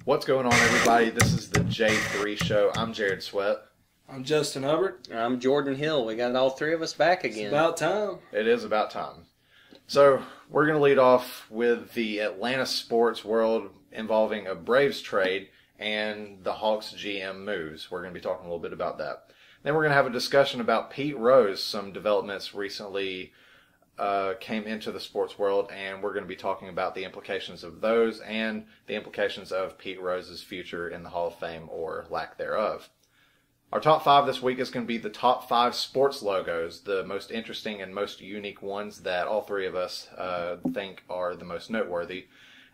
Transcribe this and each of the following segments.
What's going on, everybody? This is the Jay-3 show. I'm Jared Sweat. I'm Justin Hubbard. And I'm Jordan Hill. We got all three of us back again. It's about time. It is about time. So, we're going to lead off with the Atlanta sports world involving a Braves trade and the Hawks GM moves. We're going to be talking a little bit about that. Then we're going to have a discussion about Pete Rose, some developments recently came into the sports world, and we're going to be talking about the implications of those and the implications of Pete Rose's future in the Hall of Fame or lack thereof. Our top 5 this week is going to be the top 5 sports logos, the most interesting and most unique ones that all three of us think are the most noteworthy.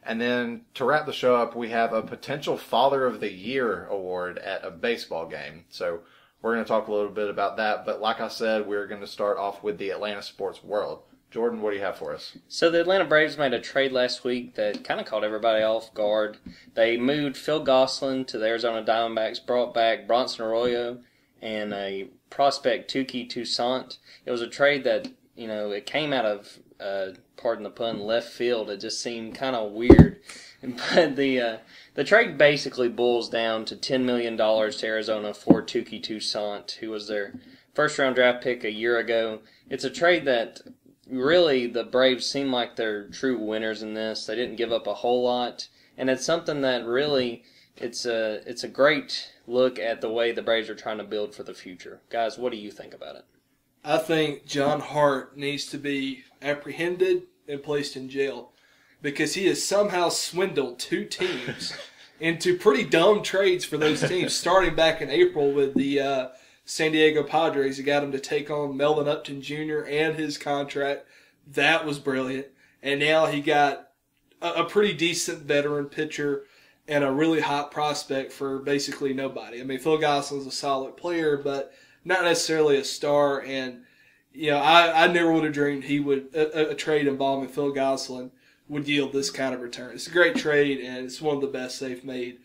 And then to wrap the show up, we have a potential Father of the Year award at a baseball game. So we're going to talk a little bit about that. But like I said, we're going to start off with the Atlanta sports world. Jordan, what do you have for us? So the Atlanta Braves made a trade last week that kind of caught everybody off guard. They moved Phil Gosselin to the Arizona Diamondbacks, brought back Bronson Arroyo, and a prospect, Touki Toussaint. It was a trade that, it came out of, pardon the pun, left field. It just seemed kind of weird. But the trade basically boils down to $10 million to Arizona for Touki Toussaint, who was their first-round draft pick a year ago. It's a trade that really the Braves seem like they're true winners in this. They didn't give up a whole lot, and it's something that really it's a great look at the way the Braves are trying to build for the future. Guys, what do you think about it? I think John Hart needs to be apprehended and placed in jail because he has somehow swindled 2 teams into pretty dumb trades for those teams, starting back in April with the San Diego Padres. He got him to take on Melvin Upton Jr. and his contract. That was brilliant. And now he got a pretty decent veteran pitcher and a really hot prospect for basically nobody. I mean, Phil Gosselin's a solid player, but not necessarily a star. And, I never would have dreamed he would a trade involving Phil Gosselin would yield this kind of return. It's a great trade, and it's one of the best they've made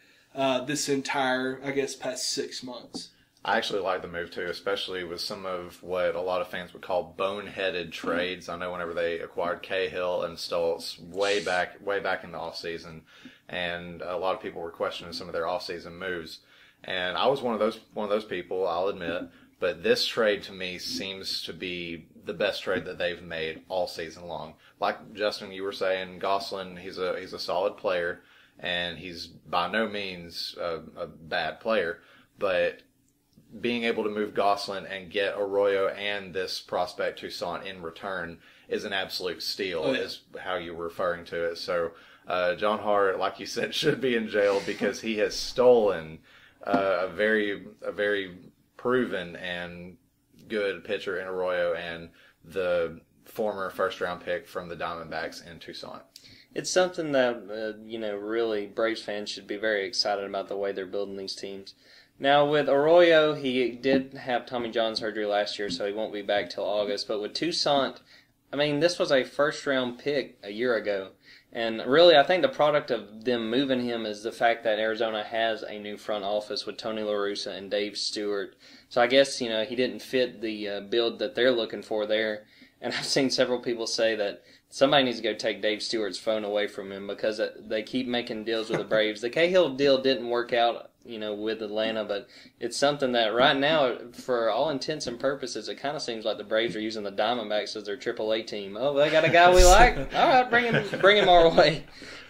this entire, past 6 months. I actually like the move, too, especially with some of what a lot of fans would call boneheaded trades. I know whenever they acquired Cahill and Stoltz way back in the offseason, and a lot of people were questioning some of their offseason moves. And I was one of those people, I'll admit. But this trade, to me, seems to be the best trade that they've made all season long. Like, Justin, you were saying, Gosselin, he's a solid player, and he's by no means a bad player. But being able to move Gosselin and get Arroyo and this prospect Toussaint in return is an absolute steal, is how you're referring to it. So John Hart, like you said, should be in jail because he has stolen a very proven and good pitcher in Arroyo and the former first-round pick from the Diamondbacks in Toussaint. It's something that, really Braves fans should be very excited about the way they're building these teams. Now, with Arroyo, he did have Tommy John surgery last year, so he won't be back till August. But with Toussaint, this was a first-round pick a year ago. And really, I think the product of them moving him is the fact that Arizona has a new front office with Tony La Russa and Dave Stewart. So I guess, he didn't fit the build that they're looking for there. And I've seen several people say that somebody needs to go take Dave Stewart's phone away from him because they keep making deals with the Braves. The Cahill deal didn't work out, with Atlanta, but it's something that right now, for all intents and purposes, it kind of seems like the Braves are using the Diamondbacks as their AAA team. Oh, they got a guy we like? All right, bring him our way.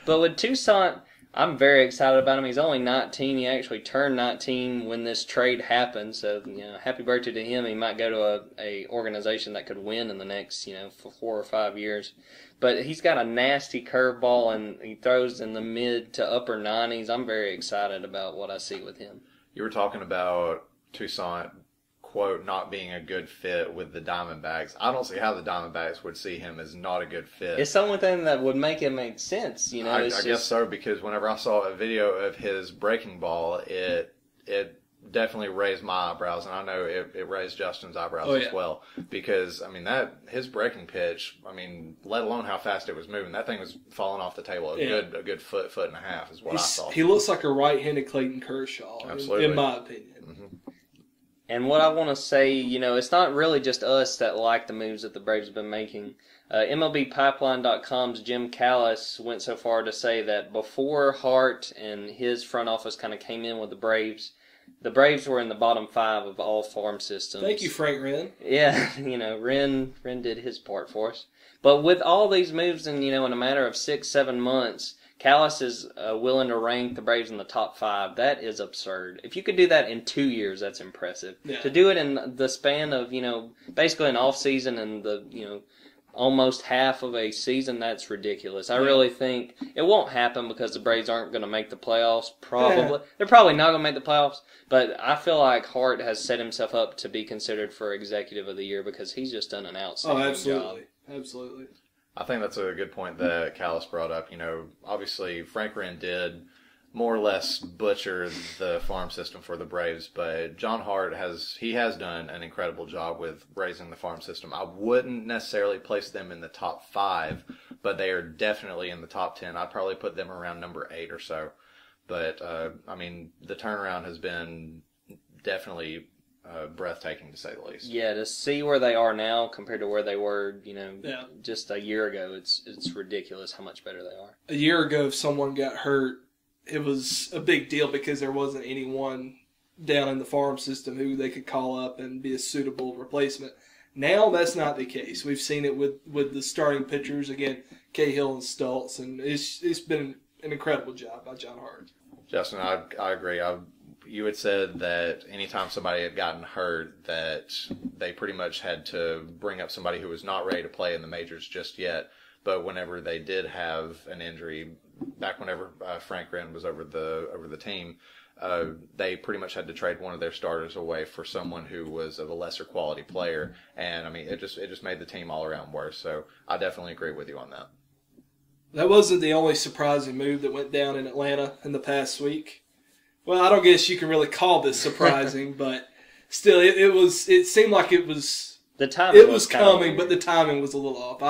But with Toussaint, I'm very excited about him. He's only 19. He actually turned 19 when this trade happened. So, happy birthday to him. He might go to a organization that could win in the next, for 4 or 5 years. But he's got a nasty curveball, and he throws in the mid to upper 90s. I'm very excited about what I see with him. You were talking about Toussaint, quote, not being a good fit with the Diamondbacks. I don't see how the Diamondbacks would see him as not a good fit. It's the only thing that would make it make sense, I guess so, because whenever I saw a video of his breaking ball, it definitely raised my eyebrows, and I know it raised Justin's eyebrows as well. Because, his breaking pitch, let alone how fast it was moving, that thing was falling off the table a good foot and a half is what I saw. He looks like a right-handed Clayton Kershaw, absolutely, in my opinion. Mm-hmm. And what I want to say, it's not really just us that like the moves that the Braves have been making. MLBpipeline.com's Jim Callis went so far to say that before Hart and his front office kind of came in with the Braves were in the bottom 5 of all farm systems. Thank you, Frank Wren. Yeah, Wren did his part for us. But with all these moves in a matter of 6-7 months, Callis is willing to rank the Braves in the top 5. That is absurd. If you could do that in 2 years, that's impressive. Yeah. To do it in the span of, basically an off season and the, almost half of a season, that's ridiculous. I really think it won't happen because the Braves aren't going to make the playoffs, probably. Yeah. They're probably not going to make the playoffs, but I feel like Hart has set himself up to be considered for Executive of the Year because he's just done an outstanding job. Absolutely. I think that's a good point that Callis brought up. Obviously Frank Wren did more or less butcher the farm system for the Braves, but John Hart has done an incredible job with raising the farm system. I wouldn't necessarily place them in the top 5, but they are definitely in the top 10. I'd probably put them around number 8 or so. But, the turnaround has been definitely breathtaking, to say the least. Yeah, to see where they are now compared to where they were, just a year ago, it's ridiculous how much better they are. A year ago, if someone got hurt, it was a big deal because there wasn't anyone down in the farm system who they could call up and be a suitable replacement. Now that's not the case. We've seen it with the starting pitchers, again, Cahill and Stultz, and it's been an incredible job by John Hart. Justin, I agree. You had said that anytime somebody had gotten hurt, that they pretty much had to bring up somebody who was not ready to play in the majors just yet. But whenever they did have an injury, back whenever Frank Wren was over the team, they pretty much had to trade one of their starters away for someone who was of a lesser quality player, and it just made the team all around worse. So I definitely agree with you on that. That wasn't the only surprising move that went down in Atlanta in the past week. Well, I don't guess you can really call this surprising, but still, it seemed like it was. The timing it was coming, but the timing was a little off.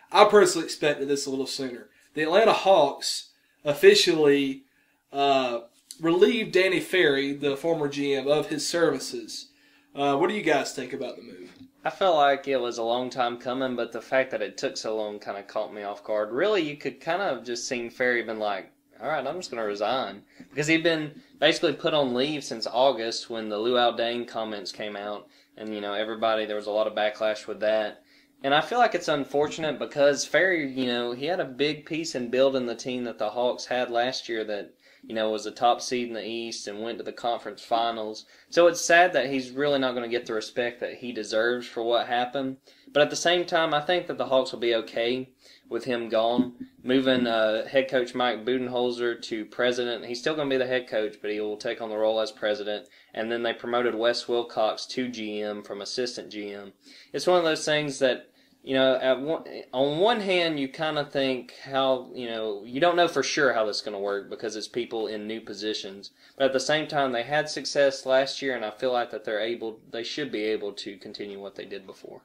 I personally expected this a little sooner. The Atlanta Hawks officially relieved Danny Ferry, the former GM, of his services. What do you guys think about the move? I felt like it was a long time coming, but the fact that it took so long kind of caught me off guard. Really, you could kind of just seen Ferry been like, all right, I'm just going to resign. Because he'd been basically put on leave since August when the Luau Dang comments came out. And, there was a lot of backlash with that. And I feel like it's unfortunate because Ferry, he had a big piece in building the team that the Hawks had last year that, was a top seed in the East and went to the conference finals. So it's sad that he's really not going to get the respect that he deserves for what happened. But at the same time, I think that the Hawks will be okay with him gone. Moving head coach Mike Budenholzer to president. He's still going to be the head coach, but he will take on the role as president. And then they promoted Wes Wilcox to GM from assistant GM. It's one of those things that, on one hand, you kind of think how, you don't know for sure how this is going to work because it's people in new positions. But at the same time, they had success last year, and I feel like that they should be able to continue what they did before.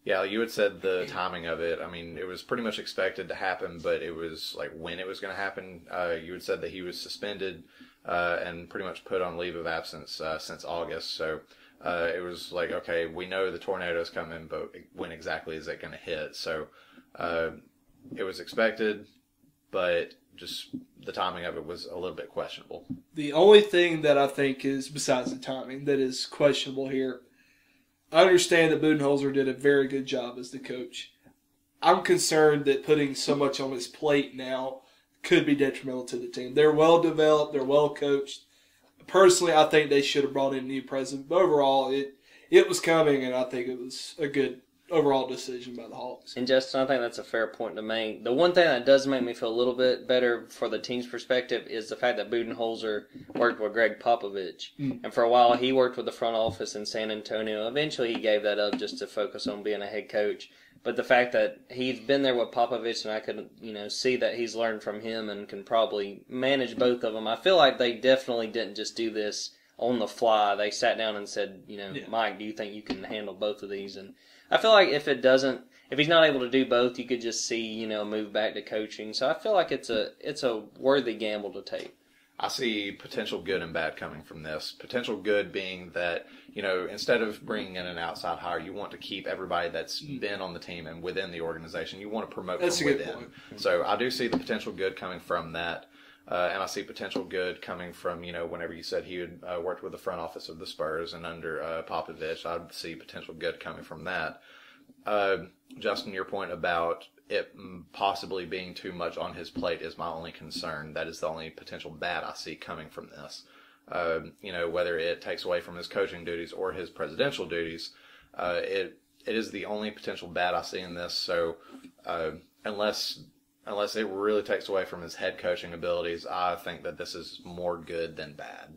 Yeah, you had said the timing of it. It was pretty much expected to happen, but it was like when it was going to happen. You had said that he was suspended and pretty much put on leave of absence since August. So it was like, okay, we know the tornado's coming, but when exactly is it going to hit? So it was expected, but just the timing of it was a little bit questionable. The only thing that I think is, besides the timing, that is questionable here, I understand that Budenholzer did a very good job as the coach. I'm concerned that putting so much on his plate now could be detrimental to the team. They're well developed. They're well coached. Personally, I think they should have brought in a new president. But overall, it was coming, and I think it was a good overall decision by the Hawks. And Justin, I think that's a fair point to make. The one thing that does make me feel a little bit better for the team's perspective is the fact that Budenholzer worked with Greg Popovich. And for a while, he worked with the front office in San Antonio. Eventually, he gave that up just to focus on being a head coach. But the fact that he's been there with Popovich and I could, see that he's learned from him and can probably manage both of them, I feel like they definitely didn't just do this on the fly. They sat down and said, Mike, do you think you can handle both of these? And I feel like if he's not able to do both, you could just see, move back to coaching. So I feel like it's a worthy gamble to take. I see potential good and bad coming from this. Potential good being that, instead of bringing in an outside hire, you want to keep everybody that's been on the team and within the organization. You want to promote That's from a good within. point. So I do see the potential good coming from that. And I see potential good coming from, whenever you said he had worked with the front office of the Spurs and under Popovich, I'd see potential good coming from that. Justin, your point about it possibly being too much on his plate is my only concern. That is the only potential bad I see coming from this. Whether it takes away from his coaching duties or his presidential duties, it is the only potential bad I see in this. So unless it really takes away from his head coaching abilities, I think that this is more good than bad.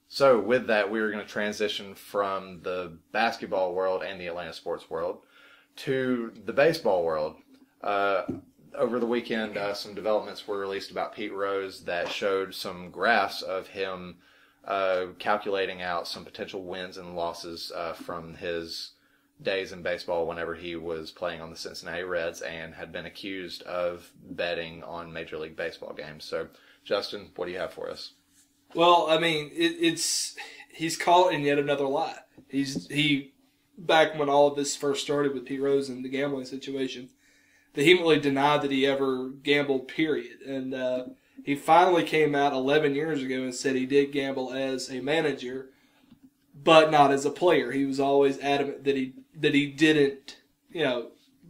So with that, we're going to transition from the basketball world and the Atlanta sports world to the baseball world. Over the weekend, some developments were released about Pete Rose that showed some graphs of him calculating out some potential wins and losses from his days in baseball whenever he was playing on the Cincinnati Reds and had been accused of betting on Major League Baseball games. So, Justin, what do you have for us? Well, I mean, he's caught in yet another lie. Back when all of this first started with Pete Rose and the gambling situation, he vehemently denied that he ever gambled, period. And he finally came out 11 years ago and said he did gamble as a manager, but not as a player. He was always adamant that he didn't,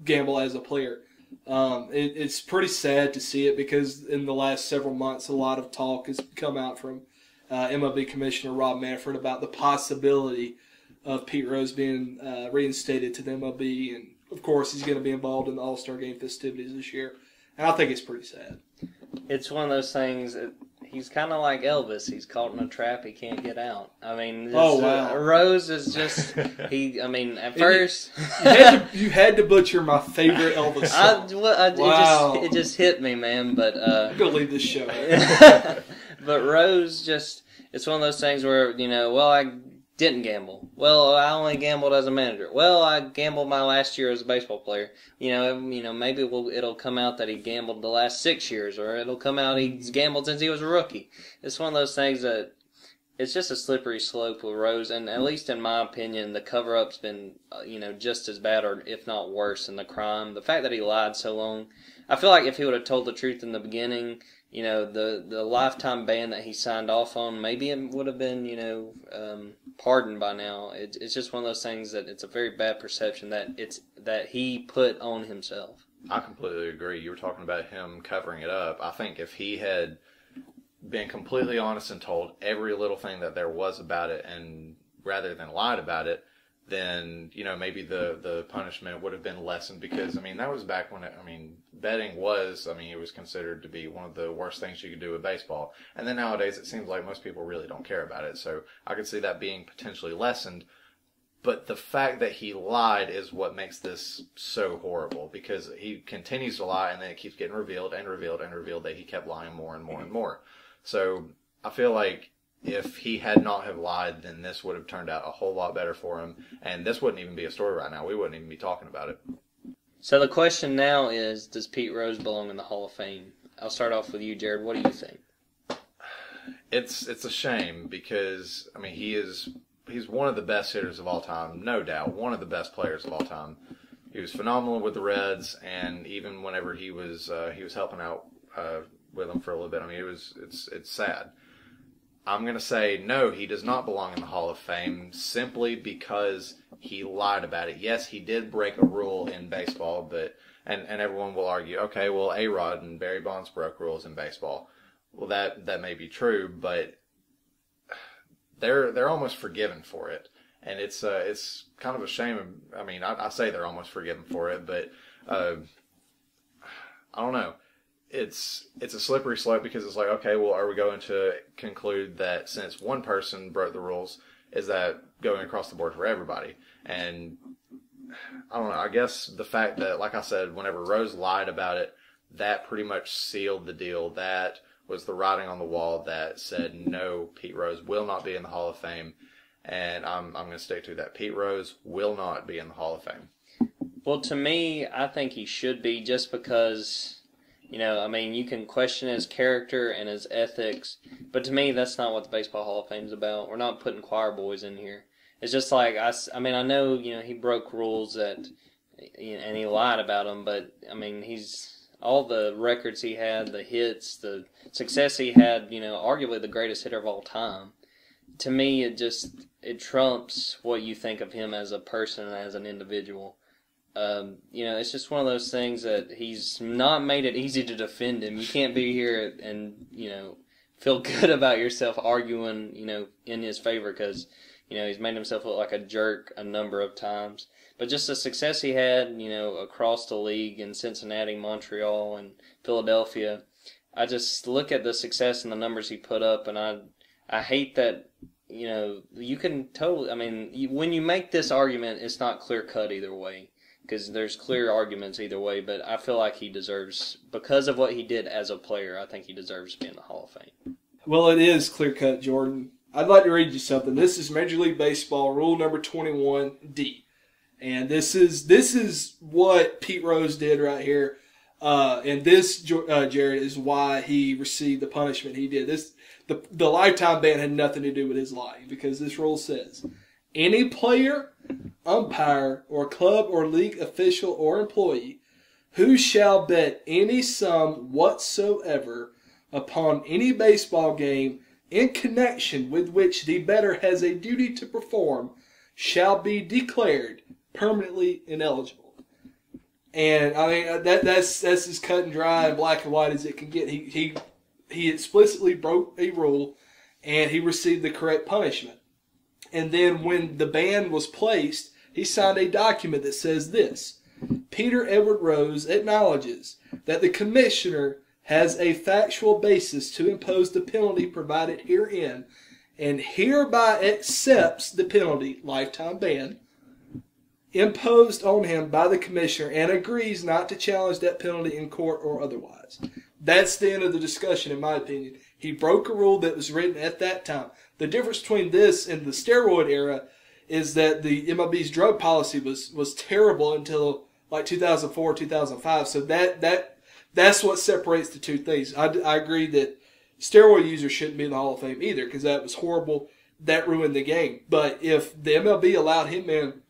gamble as a player. It's pretty sad to see it because in the last several months, a lot of talk has come out from MLB Commissioner Rob Manfred about the possibility of Pete Rose being reinstated to the MLB, and of course he's going to be involved in the All-Star Game festivities this year. And I think it's pretty sad. It's one of those things. He's kind of like Elvis. He's caught in a trap he can't get out. I mean, Rose is just at first you had to butcher my favorite Elvis song. It just hit me, man. But I'm gonna leave this show. But Rose it's one of those things where I didn't gamble. Well, I only gambled as a manager. Well, I gambled my last year as a baseball player. Maybe it'll come out that he gambled the last 6 years, or it'll come out he's gambled since he was a rookie. It's one of those things that it's just a slippery slope with Rose, and at least in my opinion, the cover-up's been, just as bad or if not worse than the crime. The fact that he lied so long, I feel like if he would have told the truth in the beginning, the lifetime ban that he signed off on, maybe it would have been, pardoned by now. It's just one of those things that it's a very bad perception that he put on himself. I completely agree. You were talking about him covering it up. I think if he had been completely honest and told every little thing that there was about it, and rather than lied about it, then maybe the punishment would have been lessened, because that was back when betting was it was considered to be one of the worst things you could do with baseball, and then nowadays it seems like most people really don't care about it. So I could see that being potentially lessened, but the fact that he lied is what makes this so horrible, because he continues to lie and then it keeps getting revealed and revealed and revealed that he kept lying more and more and more. So I feel like if he had not have lied, then this would have turned out a whole lot better for him, and this wouldn't even be a story right now. We wouldn't even be talking about it. So the question now is, does Pete Rose belong in the Hall of Fame? I'll start off with you, Jared. What do you think? It's a shame, because he's one of the best hitters of all time, no doubt, one of the best players of all time. He was phenomenal with the Reds, and even whenever he was helping out with them for a little bit, it's sad. I'm going to say no, he does not belong in the Hall of Fame, simply because he lied about it. Yes, he did break a rule in baseball, but and everyone will argue, okay, well, A-Rod and Barry Bonds broke rules in baseball. Well, that may be true, but they're almost forgiven for it, and it's kind of a shame. I say they're almost forgiven for it, but I don't know. It's a slippery slope, because it's like, okay, well, are we going to conclude that since one person broke the rules, is that going across the board for everybody? And I don't know. I guess the fact that, like I said, whenever Rose lied about it, that pretty much sealed the deal. That was the writing on the wall that said, no, Pete Rose will not be in the Hall of Fame. And I'm going to stick to that. Pete Rose will not be in the Hall of Fame. Well, to me, I think he should be, just because I mean, you can question his character and his ethics, but to me, that's not what the Baseball Hall of Fame is about. We're not putting choir boys in here. It's just like, I mean, I know, he broke rules and he lied about them, but, I mean, all the records he had, the hits, the success he had, arguably the greatest hitter of all time. To me, it trumps what you think of him as a person and as an individual. It's just one of those things that he's not made it easy to defend him. You can't be here and, feel good about yourself arguing, in his favor because, he's made himself look like a jerk a number of times. But just the success he had, across the league in Cincinnati, Montreal, and Philadelphia, I just look at the success and the numbers he put up, and I hate that, you can totally, I mean, when you make this argument, it's not clear-cut either way. Because there's clear arguments either way, but I feel like he deserves, because of what he did as a player, I think he deserves to be in the Hall of Fame. Well, it is clear-cut, Jordan. I'd like to read you something. This is Major League Baseball, rule number 21D. And this is what Pete Rose did right here. And this, Jared, is why he received the punishment he did. The lifetime ban had nothing to do with his lying, because this rule says, any player, umpire, or club or league official or employee who shall bet any sum whatsoever upon any baseball game in connection with which the bettor has a duty to perform shall be declared permanently ineligible. And I mean that's as cut and dry and black and white as it can get. He explicitly broke a rule, and he received the correct punishment. And then when the ban was placed, he signed a document that says this: Peter Edward Rose acknowledges that the commissioner has a factual basis to impose the penalty provided herein, and hereby accepts the penalty, lifetime ban, imposed on him by the commissioner, and agrees not to challenge that penalty in court or otherwise. That's the end of the discussion, in my opinion. He broke a rule that was written at that time. The difference between this and the steroid era is that the MLB's drug policy was terrible until like 2004, 2005. So that's what separates the two things. I agree that steroid users shouldn't be in the Hall of Fame either, because that was horrible. That ruined the game. But if the MLB allowed him in,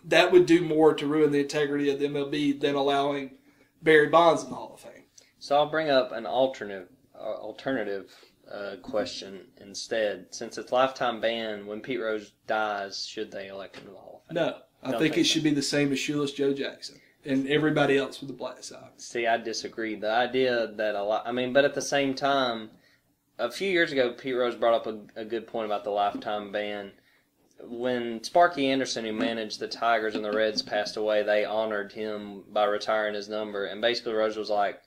that would do more to ruin the integrity of the MLB than allowing Barry Bonds in the Hall of Fame. So I'll bring up an alternative question instead. Since it's lifetime ban, when Pete Rose dies, should they elect him to the Hall of Fame? No. I think it should be the same as Shoeless Joe Jackson and everybody else with the Black Sox. See, I disagree. The idea that but at the same time, a few years ago, Pete Rose brought up a good point about the lifetime ban. When Sparky Anderson, who managed the Tigers and the Reds, passed away, they honored him by retiring his number. And basically Rose was like,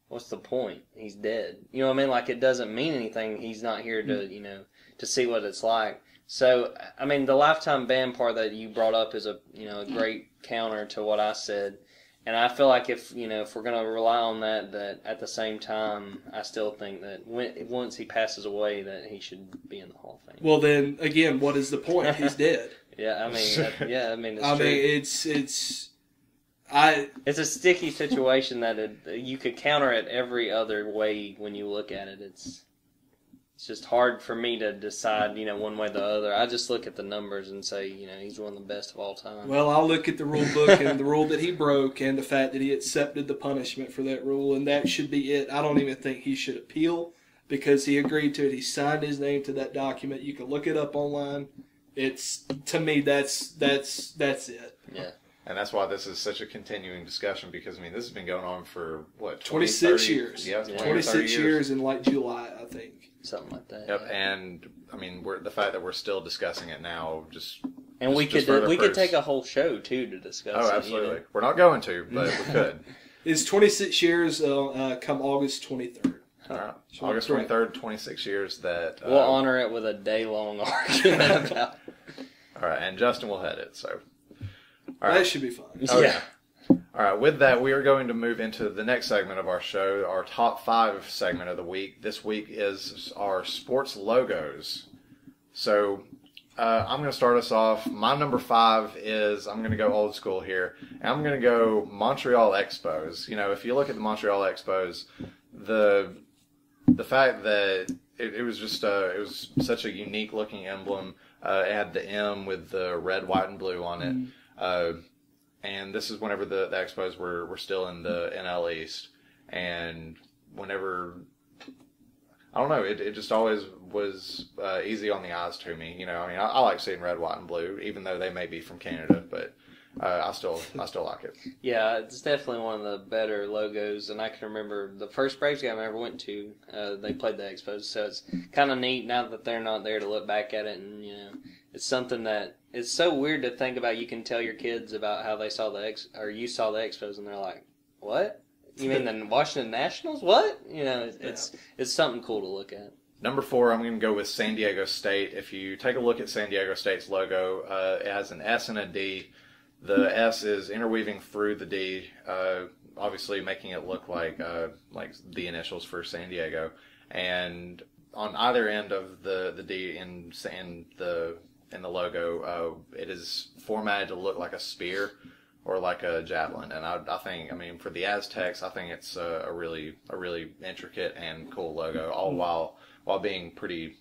what's the point? He's dead. You know what I mean? Like, it doesn't mean anything. He's not here to, to see what it's like. So, I mean, the lifetime ban part that you brought up is a great counter to what I said. And I feel like if we're going to rely on that at the same time, I still think that once he passes away, that he should be in the Hall of Fame. Well, then again, what is the point? He's dead. Yeah, I mean, it's I true. mean, it's a sticky situation that you could counter it every other way when you look at it. It's just hard for me to decide, one way or the other. I just look at the numbers and say, he's one of the best of all time. Well, I'll look at the rule book and the rule that he broke and the fact that he accepted the punishment for that rule, and that should be it. I don't even think he should appeal because he agreed to it. He signed his name to that document. You can look it up online. To me, that's it. Yeah. And that's why this is such a continuing discussion, because, this has been going on for, 26 years. Yeah, 26 years in July, I think. Something like that. Yep, and, the fact that we're still discussing it now And we could take a whole show, too, to discuss it. Oh, absolutely. We're not going to, but we could. It's 26 years come August 23rd. All right. August 23rd, 26 years that... we'll honor it with a day-long argument about it. All right, and Justin will head it, so... All right. That should be fun. Oh, yeah. All right, with that, we are going to move into the next segment of our show, our top 5 segment of the week. This week is our sports logos. So, I'm going to start us off. My number 5 is, I'm going to go old school here, and I'm going to go Montreal Expos. You know, if you look at the Montreal Expos, the fact that it was just it was such a unique looking emblem. It had the M with the red, white, and blue on it. And this is whenever the Expos were still in the NL East, and whenever, I don't know, it just always was easy on the eyes to me. You know, I mean, I like seeing red, white, and blue, even though they may be from Canada, but I still like it. Yeah, it's definitely one of the better logos, and I can remember the first Braves game I ever went to, they played the Expos, so it's kind of neat now that they're not there to look back at it, and, you know, it's something that, it's so weird to think about. You can tell your kids about how they saw you saw the Expos, and they're like, what? You mean the Washington Nationals? What? You know, it's something cool to look at. Number 4, I'm going to go with San Diego State. If you take a look at San Diego State's logo, it has an S and a D. The S is interweaving through the D, obviously making it look like the initials for San Diego. And on either end of the D in the logo, it is formatted to look like a spear or like a javelin. And I think, I mean, for the Aztecs, I think it's a really intricate and cool logo, all while being pretty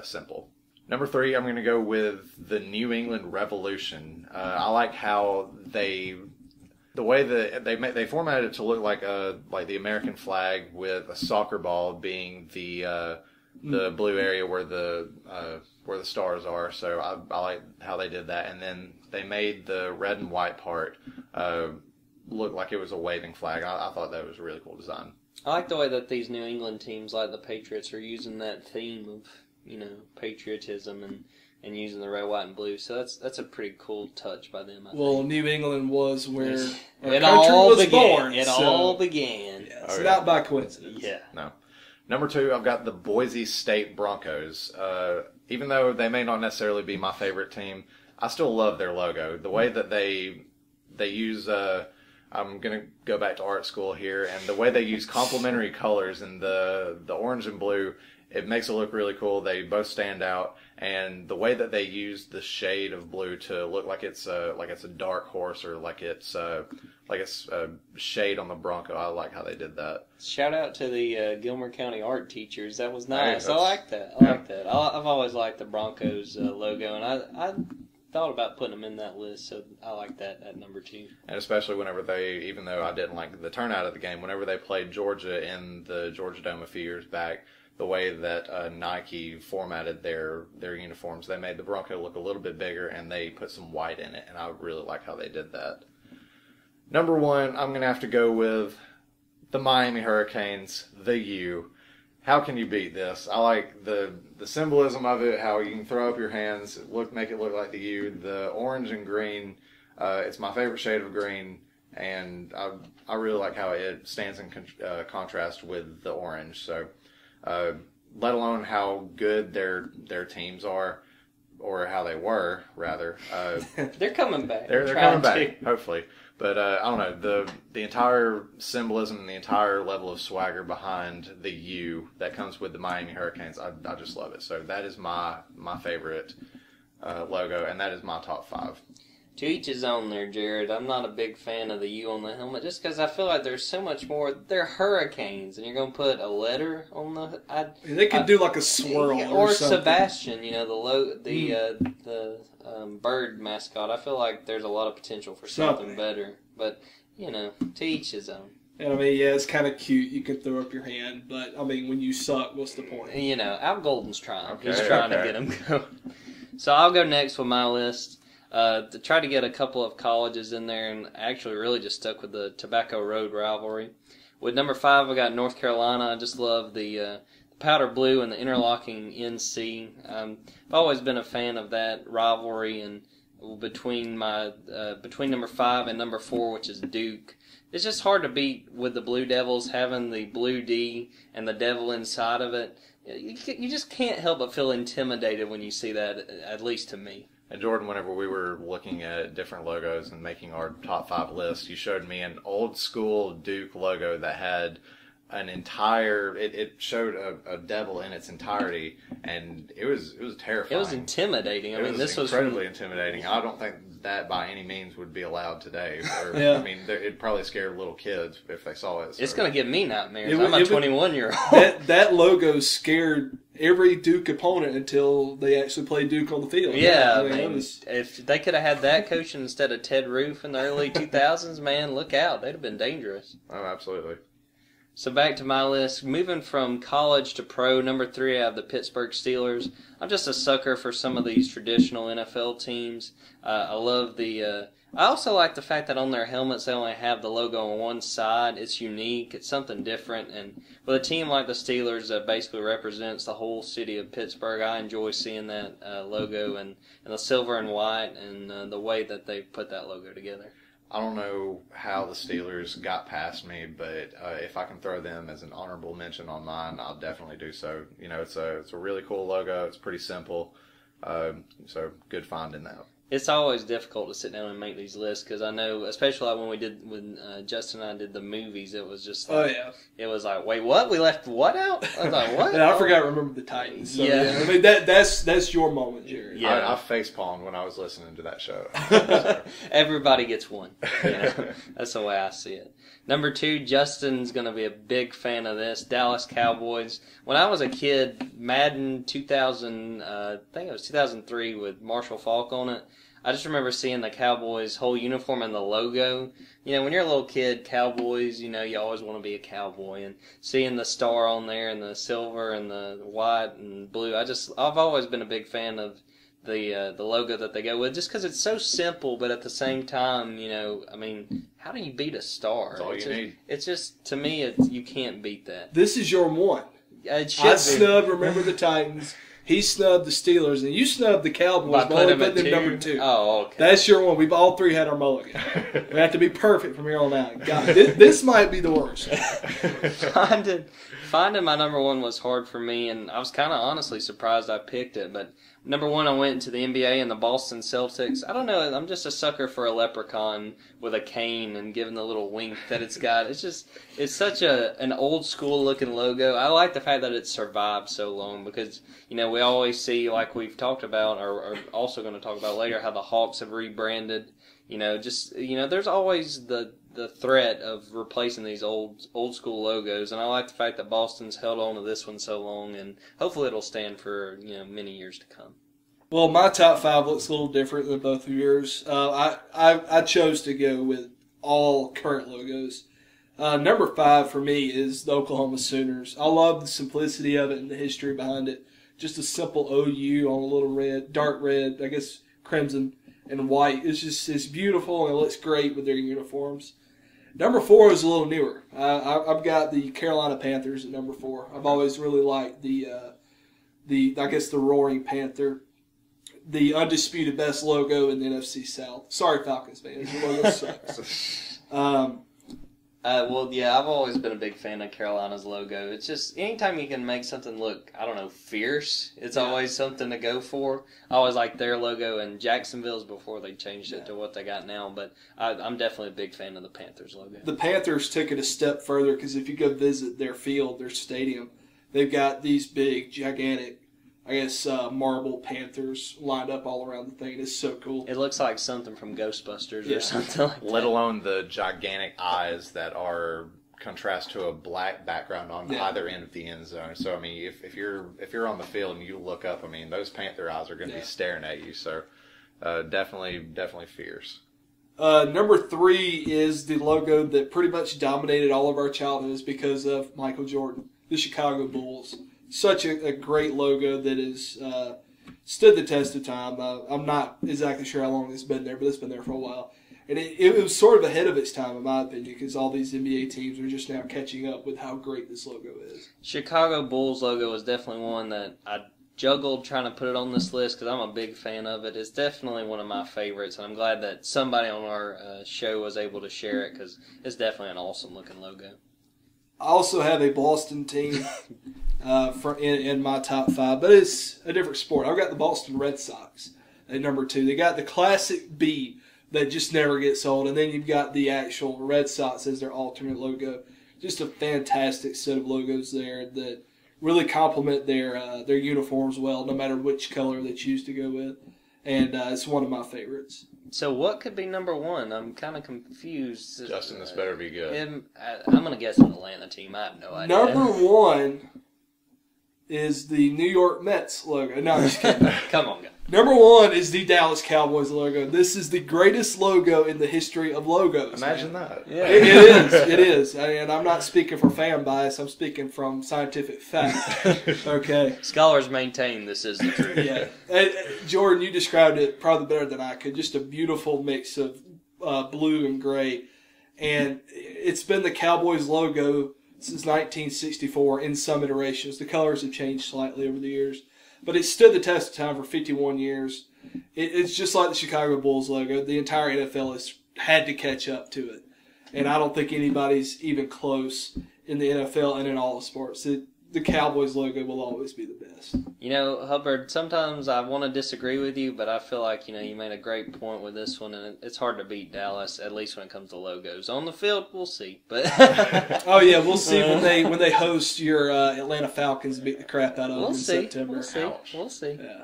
simple. Number 3, I'm going to go with the New England Revolution. I like how the way that they formatted it to look like the American flag with a soccer ball being the blue area where the stars are. So I like how they did that, and then they made the red and white part look like it was a waving flag. I thought that was a really cool design. I like the way that these New England teams, like the Patriots, are using that theme of, you know, patriotism and using the red, white, and blue. So that's a pretty cool touch by them, I think. New England was where our it country all was began. born. It so, all began. Yeah, it's not by coincidence. Yeah. No. Number 2, I've got the Boise State Broncos. Even though they may not necessarily be my favorite team, I still love their logo. The way that they use, I'm going to go back to art school here, and the way they use complementary colors in the orange and blue, it makes it look really cool. They both stand out, and the way that they use the shade of blue to look like it's a dark horse, or like it's a shade on the Bronco. I like how they did that. Shout out to the Gilmer County art teachers. That was nice. Hey, I like that. I've always liked the Broncos logo, and I thought about putting them in that list, so I like that at number 2. And especially whenever even though I didn't like the turnout of the game, whenever they played Georgia in the Georgia Dome a few years back, the way that Nike formatted their uniforms, they made the Bronco look a little bit bigger, and they put some white in it, and I really like how they did that. Number 1, I'm going to have to go with the Miami Hurricanes, the U. How can you beat this? I like the symbolism of it, how you can throw up your hands, make it look like the U. The orange and green, it's my favorite shade of green, and I really like how it stands in contrast with the orange. So, let alone how good their teams are, or how they were, rather. They're coming back. They're coming back, hopefully. But I don't know, the entire symbolism and the entire level of swagger behind the U that comes with the Miami Hurricanes, I just love it. So that is my favorite logo, and that is my top 5. To each his own there, Jared. I'm not a big fan of the U on the helmet, just because I feel like there's so much more. They're Hurricanes, and you're going to put a letter on the... They could do like a swirl or something. Sebastian, you know, the bird mascot. I feel like there's a lot of potential for something better. But, you know, to each his own. And I mean, yeah, it's kind of cute. You can throw up your hand, but I mean, when you suck, what's the point? You know, Al Golden's trying. Okay, He's trying to get him going. So I'll go next with my list. To try to get a couple of colleges in there, and actually really just stuck with the Tobacco Road rivalry. With number 5, I got North Carolina. I just love the powder blue and the interlocking NC. I've always been a fan of that rivalry, and between number 5 and number 4, which is Duke. It's just hard to beat with the Blue Devils having the blue D and the devil inside of it. You just can't help but feel intimidated when you see that, at least to me. And Jordan, whenever we were looking at different logos and making our top 5 list, you showed me an old school Duke logo that had an entire. It showed a devil in its entirety, and it was terrifying. It was intimidating. I mean, this was incredibly intimidating. I don't think that by any means would be allowed today. Or, Yeah. I mean, it'd probably scare little kids if they saw it. So. It's going to give me nightmares. I'm a 21-year-old. That logo scared every Duke opponent until they actually played Duke on the field. Yeah, I mean, if they could have had that coach instead of Ted Roof in the early 2000s, man, look out. They'd have been dangerous. Oh, absolutely. So back to my list. Moving from college to pro, number 3, I have the Pittsburgh Steelers. I'm just a sucker for some of these traditional NFL teams. I love the... I also like the fact that on their helmets they only have the logo on one side. It's unique. It's something different. And with a team like the Steelers that basically represents the whole city of Pittsburgh, I enjoy seeing that logo and the silver and white and the way that they put that logo together. I don't know how the Steelers got past me, but if I can throw them as an honorable mention on mine, I'll definitely do so. You know, it's a really cool logo. It's pretty simple. So good finding that. It's always difficult to sit down and make these lists because I know, especially like when Justin and I did the movies, it was just like, it was like, wait, what? We left what out? I was like, what? And I forgot to remember the Titans. So, Yeah. I mean, that's your moment, Jerry. Yeah. I facepalmed when I was listening to that show. Everybody gets one. You know? That's the way I see it. Number 2, Justin's going to be a big fan of this. Dallas Cowboys. When I was a kid, Madden 2000, I think it was 2003 with Marshall Faulk on it. I just remember seeing the Cowboys' whole uniform and the logo. You know, when you're a little kid, Cowboys, you know, you always want to be a cowboy. And seeing the star on there and the silver and the white and blue, I've always been a big fan of the logo that they go with, just because it's so simple, but at the same time, you know, I mean, how do you beat a star? That's all you need. It's just, to me, you can't beat that. This is your one. It should I be. snubbed Remember the Titans. He snubbed the Steelers, and you snubbed the Cowboys By by putting only them putting at them 2? number 2. Oh, okay. That's your one. We've all 3 had our mulligan. We have to be perfect from here on out. God, this might be the worst. Finding my number 1 was hard for me, and I was kind of honestly surprised I picked it. But number 1, I went into the NBA and the Boston Celtics. I don't know. I'm just a sucker for a leprechaun with a cane and giving the little wink that it's got. It's such an old school looking logo. I like the fact that it's survived so long because, you know, we always see, like we've talked about, or are also going to talk about later, how the Hawks have rebranded. You know, there's always the threat of replacing these old school logos, and I like the fact that Boston's held on to this one so long, and hopefully it'll stand for, you know, many years to come. Well, my top 5 looks a little different than both of yours. I chose to go with all current logos. Number 5 for me is the Oklahoma Sooners. I love the simplicity of it and the history behind it. Just a simple OU on a little red, dark red, I guess crimson and white. It's beautiful and it looks great with their uniforms. Number 4 is a little newer. I've got the Carolina Panthers at number 4. I've always really liked the Roaring Panther, the undisputed best logo in the NFC South. Sorry, Falcons fans, the logo sucks. Well, yeah, I've always been a big fan of Carolina's logo. It's just, anytime you can make something look, I don't know, fierce, it's always something to go for. I always liked their logo, and Jacksonville's before they changed it to what they got now, but I'm definitely a big fan of the Panthers logo. The Panthers took it a step further because if you go visit their field, their stadium, they've got these big, gigantic, marble panthers lined up all around the thing. It's so cool. It looks like something from Ghostbusters or something like that. Let alone the gigantic eyes that are contrast to a black background on either end of the end zone. So I mean, if you're on the field and you look up, I mean, those panther eyes are going to be staring at you. So definitely fierce. Number 3 is the logo that pretty much dominated all of our childhoods because of Michael Jordan, the Chicago Bulls. Such a great logo that has stood the test of time. I'm not exactly sure how long it's been there, but it's been there for a while. And it was sort of ahead of its time, in my opinion, because all these NBA teams are just now catching up with how great this logo is. Chicago Bulls logo is definitely one that I juggled trying to put it on this list because I'm a big fan of it. It's definitely one of my favorites, and I'm glad that somebody on our show was able to share it because it's definitely an awesome-looking logo. I also have a Boston team in my top 5, but it's a different sport. I've got the Boston Red Sox at number 2. They got the classic B that just never gets old, and then you've got the actual Red Sox as their alternate logo. just a fantastic set of logos there that really complement their uniforms well, no matter which color they choose to go with. And it's one of my favorites. So what could be number one? I'm kind of confused. Justin, this better be good. I'm going to guess an Atlanta team. I have no idea. Number one is the New York Mets logo. No, I'm just kidding. Come on, guys. Number one is the Dallas Cowboys logo. This is the greatest logo in the history of logos. Imagine man. that. Yeah. It is. It is. And I'm not speaking for fan bias. I'm speaking from scientific fact. Okay. Scholars maintain this is the truth. Yeah. Jordan, you described it probably better than I could. Just a beautiful mix of blue and gray. And it's been the Cowboys logo since 1964 in some iterations. The colors have changed slightly over the years. But it stood the test of time for 51 years. It's just like the Chicago Bulls logo. The entire NFL has had to catch up to it. And I don't think anybody's even close in the NFL and in all the sports. The Cowboys logo will always be the best. You know, Hubbard, sometimes I want to disagree with you, but I feel like, you made a great point with this one, and it's hard to beat Dallas, at least when it comes to logos. On the field, we'll see. But oh, yeah, we'll see when they host your Atlanta Falcons and beat the crap out of them in September. We'll see. Yeah.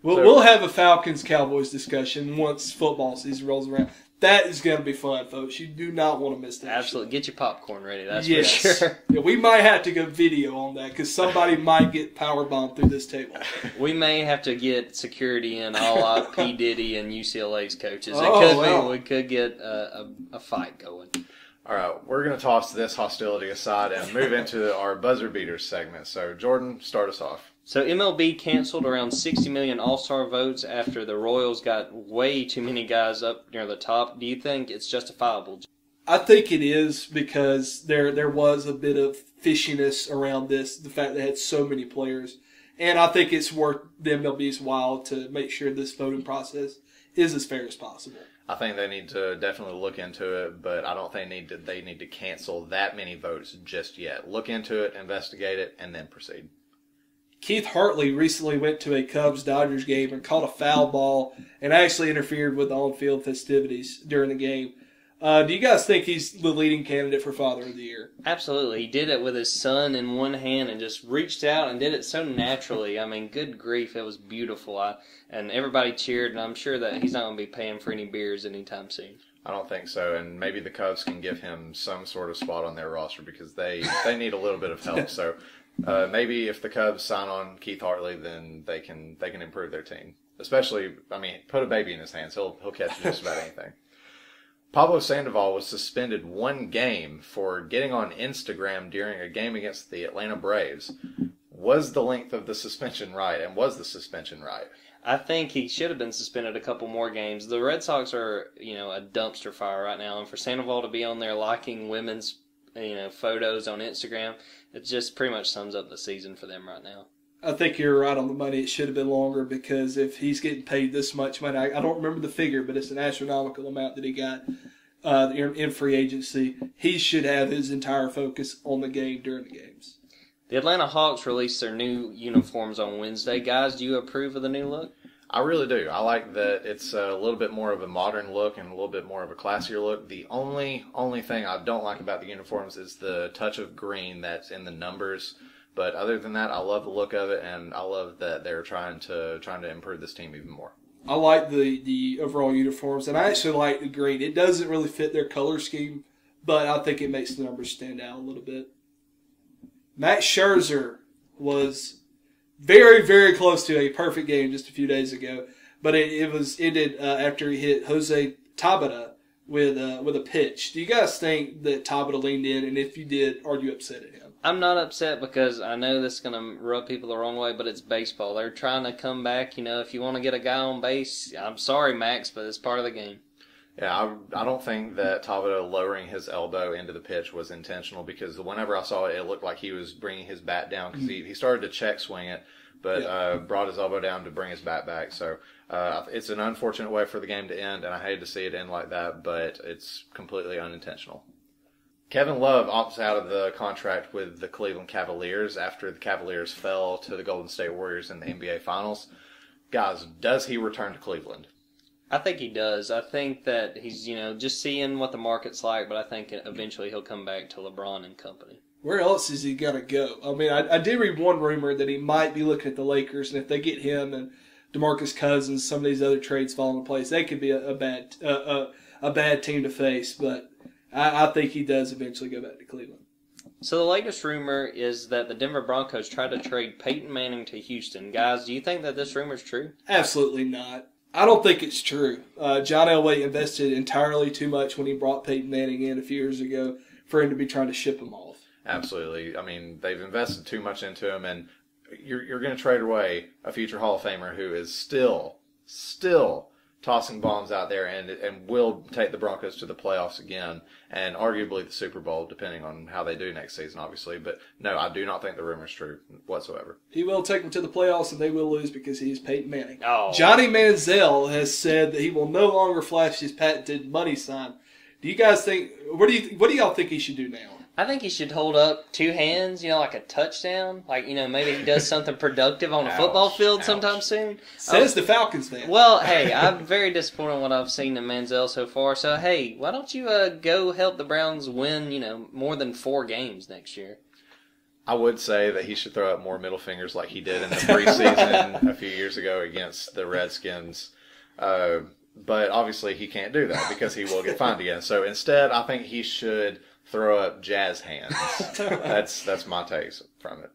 We'll have a Falcons-Cowboys discussion once football season rolls around. That is going to be fun, folks. You do not want to miss that. Absolutely. Get your popcorn ready. That's for sure. Yeah, we might have to go video on that because somebody might get powerbombed through this table. We may have to get security in all P. Diddy and UCLA's coaches. We could get a fight going. All right, we're going to toss this hostility aside and move into our buzzer beaters segment. So, Jordan, start us off. So MLB canceled around 60 million All-Star votes after the Royals got way too many guys up near the top. Do you think it's justifiable? I think it is because there was a bit of fishiness around this, the fact they had so many players. And I think it's worth the MLB's while to make sure this voting process is as fair as possible. I think they need to definitely look into it, but I don't think they need to cancel that many votes just yet. Look into it, investigate it, and then proceed. Keith Hartley recently went to a Cubs-Dodgers game and caught a foul ball and actually interfered with the on-field festivities during the game. Do you guys think he's the leading candidate for Father of the Year? Absolutely. He did it with his son in one hand and just reached out and did it so naturally. I mean, good grief, it was beautiful. And everybody cheered, and I'm sure that he's not going to be paying for any beers anytime soon. I don't think so, and maybe the Cubs can give him some sort of spot on their roster because they need a little bit of help. So maybe if the Cubs sign on Keith Hartley, then they can improve their team. Especially, put a baby in his hands. He'll catch just about anything. Pablo Sandoval was suspended one game for getting on Instagram during a game against the Atlanta Braves. Was the length of the suspension right, and was the suspension right? I think he should have been suspended a couple more games. The Red Sox are, a dumpster fire right now, and for Sandoval to be on there liking women's, photos on Instagram, it just pretty much sums up the season for them right now. I think you're right on the money. It should have been longer because if he's getting paid this much money, I don't remember the figure, but it's an astronomical amount that he got in free agency. He should have his entire focus on the game during the games. The Atlanta Hawks released their new uniforms on Wednesday. Guys, do you approve of the new look? I really do. I like that it's a little bit more of a modern look and a little bit more of a classier look. The only thing I don't like about the uniforms is the touch of green that's in the numbers. But other than that, I love the look of it, and I love that they're trying to improve this team even more. I like the overall uniforms, and I actually like the green. It doesn't really fit their color scheme, but I think it makes the numbers stand out a little bit. Max Scherzer was very, very close to a perfect game just a few days ago, but it was ended after he hit Jose Tabata with a pitch. Do you guys think that Tabata leaned in, and if you did, are you upset at him? I'm not upset because I know this is going to rub people the wrong way, but it's baseball. They're trying to come back. If you want to get a guy on base, I'm sorry, Max, but it's part of the game. Yeah, I don't think that Tabata lowering his elbow into the pitch was intentional because whenever I saw it, it looked like he was bringing his bat down because he started to check swing it, but brought his elbow down to bring his bat back. So it's an unfortunate way for the game to end, and I hate to see it end like that, but it's completely unintentional. Kevin Love opts out of the contract with the Cleveland Cavaliers after the Cavaliers fell to the Golden State Warriors in the NBA Finals. Guys, does he return to Cleveland? I think he does. I think that he's, just seeing what the market's like, but I think eventually he'll come back to LeBron and company. Where else is he got to go? I mean, I did read one rumor that he might be looking at the Lakers, and if they get him and DeMarcus Cousins, some of these other trades fall into place, they could be a bad team to face. But I think he does eventually go back to Cleveland. So the latest rumor is that the Denver Broncos tried to trade Peyton Manning to Houston. Guys, do you think that this rumor is true? Absolutely not. I don't think it's true. John Elway invested entirely too much when he brought Peyton Manning in a few years ago for him to be trying to ship him off. Absolutely. I mean, they've invested too much into him, and you're going to trade away a future Hall of Famer who is still tossing bombs out there and will take the Broncos to the playoffs again and arguably the Super Bowl, depending on how they do next season, obviously. But no, I do not think the rumor is true whatsoever. He will take them to the playoffs, and they will lose because he is Peyton Manning. Oh. Johnny Manziel has said that he will no longer flash his patented money sign. Do you guys think? What do y'all think he should do now? I think he should hold up two hands, like a touchdown. Like, maybe he does something productive on a football field sometime soon. Says the Falcons fan. Well, hey, I'm very disappointed in what I've seen in Manziel so far. So, hey, why don't you go help the Browns win, more than 4 games next year? I would say that he should throw up more middle fingers like he did in the preseason a few years ago against the Redskins. But obviously he can't do that because he will get fined again. So instead, I think he should throw up jazz hands. That's my take from it.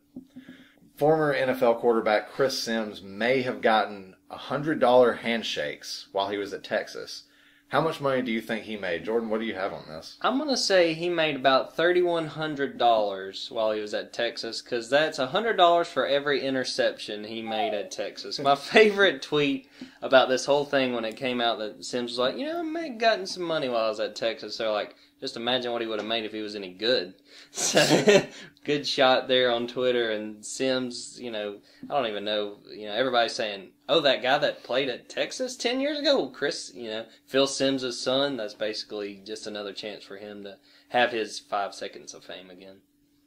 Former NFL quarterback Chris Sims may have gotten $100 handshakes while he was at Texas. How much money do you think he made? Jordan, what do you have on this? I'm going to say he made about $3,100 while he was at Texas, because that's $100 for every interception he made at Texas. My favorite tweet about this whole thing when it came out that Sims was like, I may have gotten some money while I was at Texas. They're like, just imagine what he would have made if he was any good. So, good shot there on Twitter. And Sims, I don't even know, everybody's saying, oh, that guy that played at Texas 10 years ago, Chris, Phil Sims' son, that's basically just another chance for him to have his 5 seconds of fame again.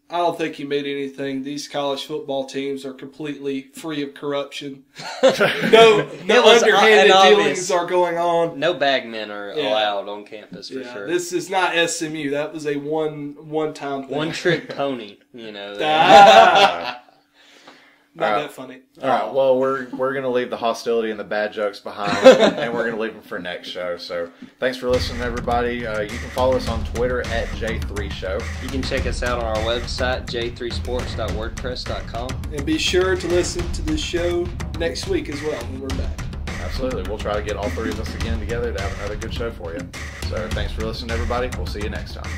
I don't think he made anything. These college football teams are completely free of corruption. No underhanded dealings are going on. No bagmen are allowed on campus for sure. This is not SMU. That was a one-time thing. One-trick pony, Not that funny. All right. Well, we're going to leave the hostility and the bad jokes behind, and we're going to leave them for next show. So thanks for listening, everybody. You can follow us on Twitter at Jay-3 Show. You can check us out on our website, j3sports.wordpress.com. And be sure to listen to this show next week as well when we're back. Absolutely. We'll try to get all 3 of us again together to have another good show for you. So thanks for listening, everybody. We'll see you next time.